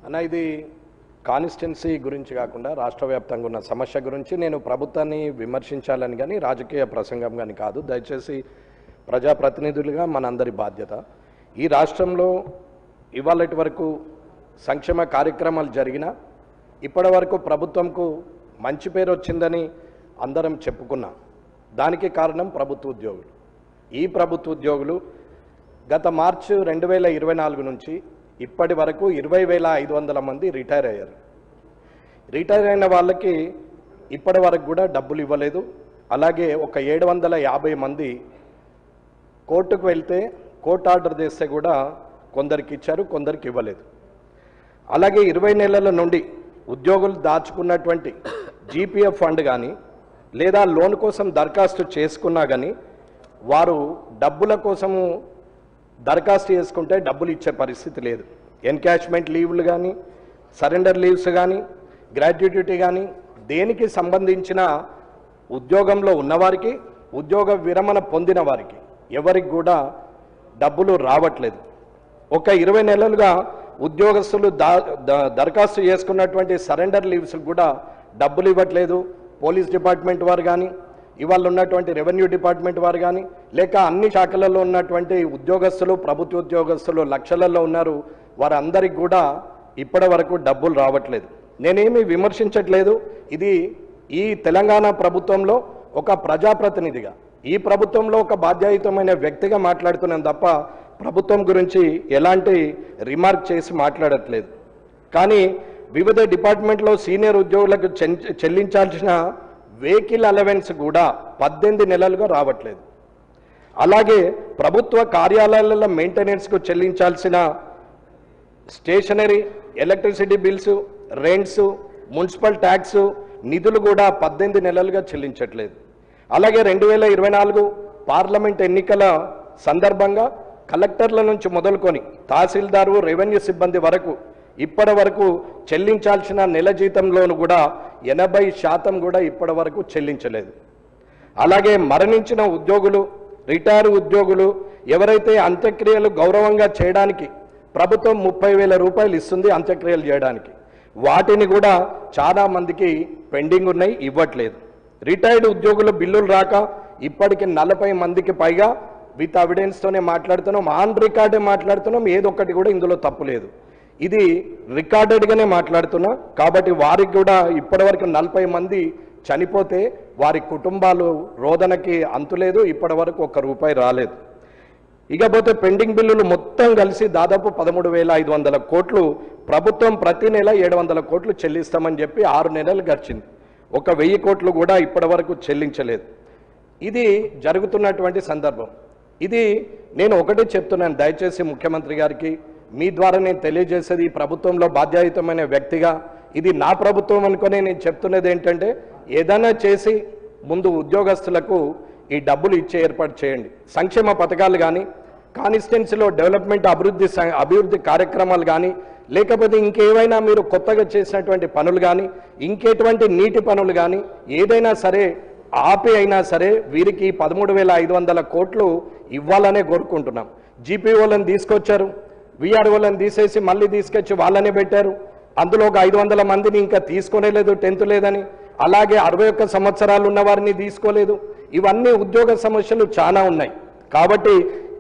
అన్న ఇది కాన్స్టిట్యున్సీ గురించి కాకుండా రాష్ట్ర వ్యాప్తంగా ఉన్న సమస్య గురించి నేను ప్రభుత్వాన్ని విమర్శించాలని కానీ రాజకీయ ప్రసంగం కానీ కాదు. దయచేసి ప్రజాప్రతినిధులుగా మనందరి బాధ్యత. ఈ రాష్ట్రంలో ఇవాళటి వరకు సంక్షేమ కార్యక్రమాలు జరిగినా ఇప్పటి వరకు ప్రభుత్వంకు మంచి పేరు వచ్చిందని అందరం చెప్పుకున్నాం. దానికి కారణం ప్రభుత్వ ఉద్యోగులు. ఈ ప్రభుత్వ ఉద్యోగులు గత మార్చి 2024 నుంచి ఇప్పటి వరకు 20,500 మంది రిటైర్ అయ్యారు. రిటైర్ అయిన వాళ్ళకి ఇప్పటి వరకు కూడా డబ్బులు ఇవ్వలేదు. అలాగే ఒక 750 మంది కోర్టుకు వెళ్తే కోర్టు ఆర్డర్ చేస్తే కూడా కొందరికి ఇచ్చారు, కొందరికి ఇవ్వలేదు. అలాగే 20 నెలల నుండి ఉద్యోగులు దాచుకున్నటువంటి జీపీఎఫ్ ఫండ్ కానీ లేదా లోన్ కోసం దరఖాస్తు చేసుకున్నా కానీ వారు డబ్బుల కోసము దరఖాస్తు చేసుకుంటే డబ్బులు ఇచ్చే పరిస్థితి లేదు. ఎన్కాష్మెంట్ లీవ్లు కానీ సరెండర్ లీవ్స్ కానీ గ్రాట్యుటీ కానీ దేనికి సంబంధించిన ఉద్యోగంలో ఉన్నవారికి ఉద్యోగ విరమణ పొందిన వారికి ఎవరికి కూడా డబ్బులు రావట్లేదు. ఒక 20 నెలలుగా ఉద్యోగస్తులు దరఖాస్తు చేసుకున్నటువంటి సరెండర్ లీవ్స్ కూడా డబ్బులు ఇవ్వట్లేదు. పోలీస్ డిపార్ట్మెంట్ వారు కానీ ఇవాళ ఉన్నటువంటి రెవెన్యూ డిపార్ట్మెంట్ వారు కానీ లేక అన్ని శాఖలలో ఉన్నటువంటి ఉద్యోగస్తులు ప్రభుత్వ ఉద్యోగస్తులు లక్షలలో ఉన్నారు. వారందరికి కూడా ఇప్పటి వరకు డబ్బులు రావట్లేదు. నేనేమి విమర్శించట్లేదు. ఇది ఈ తెలంగాణ ప్రభుత్వంలో ఒక ప్రజాప్రతినిధిగా ఈ ప్రభుత్వంలో ఒక బాధ్యతాయుతమైన వ్యక్తిగా మాట్లాడుతున్నాను తప్ప ప్రభుత్వం గురించి ఎలాంటి రిమార్క్ చేసి మాట్లాడట్లేదు. కానీ వివిధ డిపార్ట్మెంట్లో సీనియర్ ఉద్యోగులకు చెల్లించాల్సిన వెహికల్ అలవెన్స్ కూడా 18 నెలలుగా రావట్లేదు. అలాగే ప్రభుత్వ కార్యాలయాల మెయింటెనెన్స్కు చెల్లించాల్సిన stationery, electricity bills, rents, municipal tax నిధులు కూడా 18 నెలలుగా చెల్లించట్లేదు. అలాగే 2024 పార్లమెంట్ ఎన్నికల సందర్భంగా కలెక్టర్ల నుంచి మొదలుకొని తహసీల్దారు, రెవెన్యూ సిబ్బంది వరకు ఇప్పటి వరకు చెల్లించాల్సిన నెల జీతంలోనూ కూడా 80% కూడా ఇప్పటి వరకు చెల్లించలేదు. అలాగే మరణించిన ఉద్యోగులు, రిటైర్ ఉద్యోగులు ఎవరైతే అంత్యక్రియలు గౌరవంగా చేయడానికి ప్రభుత్వం 30,000 రూపాయలు ఇస్తుంది అంత్యక్రియలు చేయడానికి, వాటిని కూడా చాలా మందికి పెండింగ్ ఉన్నాయి, ఇవ్వట్లేదు. రిటైర్డ్ ఉద్యోగుల బిల్లులు రాక ఇప్పటికి 40 మందికి పైగా విత్ ఎవిడెన్స్తోనే మాట్లాడుతున్నాం, ఆన్ రికార్డే మాట్లాడుతున్నాం. ఏదొక్కటి కూడా ఇందులో తప్పు లేదు. ఇది రికార్డెడ్గానే మాట్లాడుతున్నా. కాబట్టి వారికి కూడా ఇప్పటివరకు 40 మంది చనిపోతే వారి కుటుంబాలు రోదనకి అంతులేదు. ఇప్పటి వరకు ₹1 రాలేదు. ఇకపోతే పెండింగ్ బిల్లులు మొత్తం కలిసి దాదాపు 13,500 కోట్లు ప్రభుత్వం ప్రతి నెల 700 కోట్లు చెల్లిస్తామని చెప్పి 6 నెలలు గడిచింది. 1,000 కోట్లు కూడా ఇప్పటి వరకు చెల్లించలేదు. ఇది జరుగుతున్నటువంటి సందర్భం. ఇది నేను ఒకటే చెప్తున్నాను, దయచేసి ముఖ్యమంత్రి గారికి మీ ద్వారా నేను తెలియజేసేది, ఈ ప్రభుత్వంలో బాధ్యతాయుతమైన వ్యక్తిగా ఇది నా ప్రభుత్వం అనుకునే నేను చెప్తున్నది ఏంటంటే, ఏదైనా చేసి ముందు ఉద్యోగస్తులకు ఈ డబ్బులు ఇచ్చే ఏర్పాటు చేయండి. సంక్షేమ పథకాలు కానీ కాన్స్టిట్యున్సీలో డెవలప్మెంట్ అభివృద్ధి కార్యక్రమాలు కానీ లేకపోతే ఇంకేవైనా మీరు కొత్తగా చేసినటువంటి పనులు కానీ ఇంకెటువంటి నీటి పనులు కానీ ఏదైనా సరే ఆపి అయినా సరే వీరికి 13,500 కోట్లు ఇవ్వాలనే కోరుకుంటున్నాం. జీపీఓలను తీసుకొచ్చారు, వీఆర్ఓలను తీసేసి మళ్ళీ తీసుకొచ్చి వాళ్ళనే పెట్టారు. అందులో ఒక 500 మందిని ఇంకా తీసుకోలేదు, 10th లేదని. అలాగే 61 సంవత్సరాలు ఉన్న వారిని తీసుకోలేదు. ఇవన్నీ ఉద్యోగ సమస్యలు చాలా ఉన్నాయి. కాబట్టి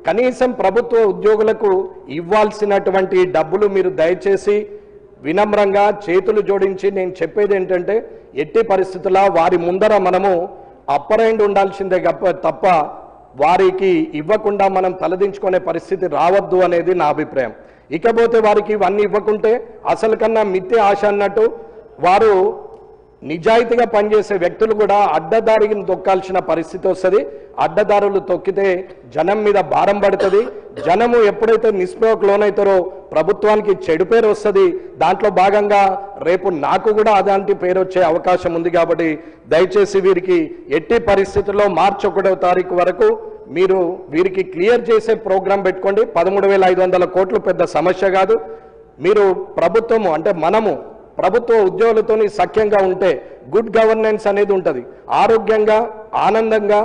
కనీసం ప్రభుత్వ ఉద్యోగులకు ఇవ్వాల్సినటువంటి డబ్బులు మీరు దయచేసి వినమ్రంగా చేతులు జోడించి నేను చెప్పేది ఏంటంటే, ఎట్టి పరిస్థితుల్లో వారి ముందర మనము అప్పరైండ్ ఉండాల్సిందే తప్ప వారికి ఇవ్వకుండా మనం తలదించుకునే పరిస్థితి రావద్దు అనేది నా అభిప్రాయం. ఇకపోతే వారికి ఇవన్నీ ఇవ్వకుంటే అసలు కన్నా మిథ్య ఆశ అన్నట్టు వారు నిజాయితీగా పనిచేసే వ్యక్తులు కూడా అడ్డదారిని తొక్కాల్సిన పరిస్థితి వస్తుంది. అడ్డదారులు తొక్కితే జనం మీద భారం పడుతుంది. జనము ఎప్పుడైతే నిస్పృహకు లోనవుతారో ప్రభుత్వానికి చెడు పేరు వస్తుంది. దాంట్లో భాగంగా రేపు నాకు కూడా అలాంటి పేరు వచ్చే అవకాశం ఉంది. కాబట్టి దయచేసి వీరికి ఎట్టి పరిస్థితుల్లో మార్చి 1వ తారీఖు వరకు మీరు వీరికి క్లియర్ చేసే ప్రోగ్రాం పెట్టుకోండి. 13,500 కోట్లు పెద్ద సమస్య కాదు. మీరు ప్రభుత్వము అంటే మనము ప్రభుత్వ ఉద్యోగులతో సఖ్యంగా ఉంటే గుడ్ గవర్నెన్స్ అనేది ఉంటుంది. ఆరోగ్యంగా ఆనందంగా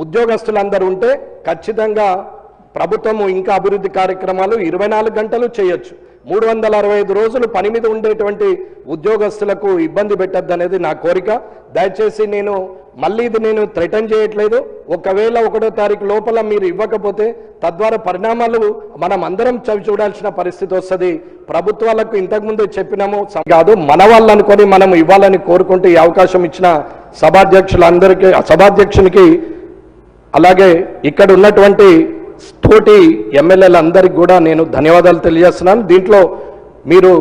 ఉద్యోగస్తులందరూ ఉంటే ఖచ్చితంగా ప్రభుత్వము ఇంకా అభివృద్ధి కార్యక్రమాలు 24 గంటలు చేయొచ్చు. 365 రోజులు పని మీద ఉండేటువంటి ఉద్యోగస్తులకు ఇబ్బంది పెట్టద్దు అనేది నా కోరిక. దయచేసి నేను మళ్ళీ ఇది నేను థ్రెటన్ చేయట్లేదు. ఒకవేళ 1వ తారీఖు లోపల మీరు ఇవ్వకపోతే తద్వారా పరిణామాలు మనం అందరం చవి చూడాల్సిన పరిస్థితి వస్తుంది. ప్రభుత్వాలకు ఇంతకుముందే చెప్పినాము కాదు, మన వాళ్ళు అనుకొని మనం ఇవ్వాలని కోరుకుంటూ ఈ అవకాశం ఇచ్చిన సభాధ్యక్షులందరికీ, సభాధ్యక్షునికి, అలాగే ఇక్కడ ఉన్నటువంటి తోటి ఎమ్మెల్యేలందరికీ కూడా నేను ధన్యవాదాలు తెలియజేస్తున్నాను. దీంట్లో మీరు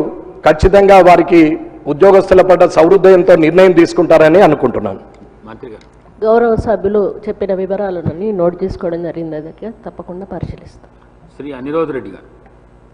ఖచ్చితంగా వారికి ఉద్యోగస్తుల పట్ల సౌహృదయంతో నిర్ణయం తీసుకుంటారని అనుకుంటున్నాను. గౌరవ సభ్యులు చెప్పిన వివరాలను నోట్ చేసుకోవడం జరిగింది. తప్పకుండా పరిశీలిస్తాం. శ్రీ అనిరోధ్ రెడ్డి గారు.